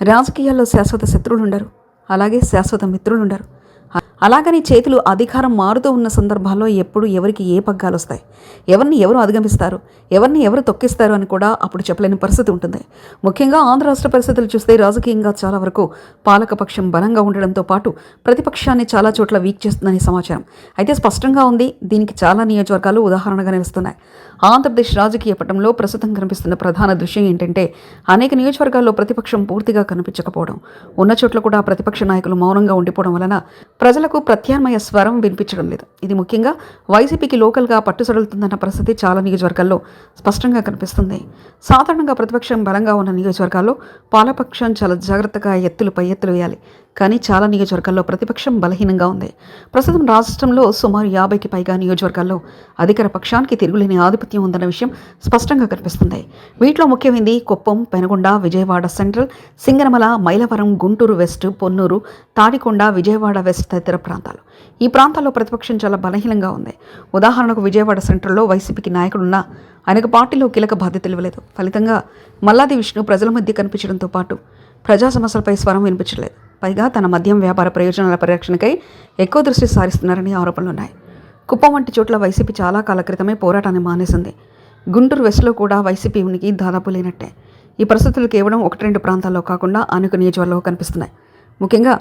రాజకీయాల్లో శాశ్వత శత్రువులుండరు, అలాగే శాశ్వత మిత్రులుండరు. అలాగని చేతులు అధికారం మారుతూ ఉన్న సందర్భాల్లో ఎప్పుడు ఎవరికి ఏ పగ్గాలు వస్తాయి, ఎవరిని ఎవరు అధిగమిస్తారు, ఎవరిని ఎవరు తొక్కిస్తారు అని కూడా అప్పుడు చెప్పలేని పరిస్థితి ఉంటుంది. ముఖ్యంగా ఆంధ్ర రాష్ట్ర పరిస్థితులు చూస్తే రాజకీయంగా చాలా వరకు పాలకపక్షం బలంగా ఉండడంతో పాటు ప్రతిపక్షాన్ని చాలా చోట్ల వీక్ చేస్తుందని సమాచారం. అయితే స్పష్టంగా ఉంది, దీనికి చాలా నియోజకవర్గాలు ఉదాహరణగా నిలుస్తున్నాయి. ఆంధ్రప్రదేశ్ రాజకీయ పటంలో ప్రస్తుతం కనిపిస్తున్న ప్రధాన దృశ్యం ఏంటంటే, అనేక నియోజకవర్గాల్లో ప్రతిపక్షం పూర్తిగా కనిపించకపోవడం, ఉన్న చోట్ల కూడా ప్రతిపక్ష నాయకులు మౌనంగా ఉండిపోవడం వలన ప్రజలకు ప్రత్యామ్నాయ స్వరం వినిపించడం లేదు. ఇది ముఖ్యంగా వైసీపీకి లోకల్గా పట్టుసడలుతుందన్న పరిస్థితి చాలా నియోజకవర్గాల్లో స్పష్టంగా కనిపిస్తుంది. సాధారణంగా ప్రతిపక్షం బలంగా ఉన్న నియోజకవర్గాల్లో పాలపక్షం చాలా జాగ్రత్తగా పై ఎత్తులు వేయాలి. కానీ చాలా నియోజకవర్గాల్లో ప్రతిపక్షం బలహీనంగా ఉంది. ప్రస్తుతం రాష్ట్రంలో సుమారు 50కి పైగా నియోజకవర్గాల్లో అధికార పక్షానికి తిరుగులేని ఆధిపత్యం ఉందన్న విషయం స్పష్టంగా కనిపిస్తుంది. వీటిలో ముఖ్యమైనది Kuppam, Penukonda, Vijayawada central, Singanamala, Mylavaram, Guntur west, Ponnur, Tadikonda, Vijayawada west తదితర ప్రాంతాలు. ఈ ప్రాంతాల్లో ప్రతిపక్షం చాలా బలహీనంగా ఉంది. ఉదాహరణకు విజయవాడ సెంట్రల్లో వైసీపీకి నాయకుడున్న ఆయనకు పార్టీలో కీలక బాధ్యతలు ఇవ్వలేదు. ఫలితంగా మల్లాది విష్ణు ప్రజల మధ్య కనిపించడంతో పాటు ప్రజా సమస్యలపై స్వరం వినిపించలేదు. పైగా తన మద్యం వ్యాపార ప్రయోజనాల పరిరక్షణకై ఎక్కువ దృష్టి సారిస్తున్నారని ఆరోపణలున్నాయి. కుప్పం వంటి చోట్ల వైసీపీ చాలా కాల క్రితమే పోరాటాన్ని మానేసింది. గుంటూరు వెస్ట్లో కూడా వైసీపీ ఉనికి దాదాపు లేనట్టే. ఈ పరిస్థితులు కేవలం 1-2 ప్రాంతాల్లో కాకుండా అనేక నియోజకవర్గాల్లో కనిపిస్తున్నాయి. ముఖ్యంగా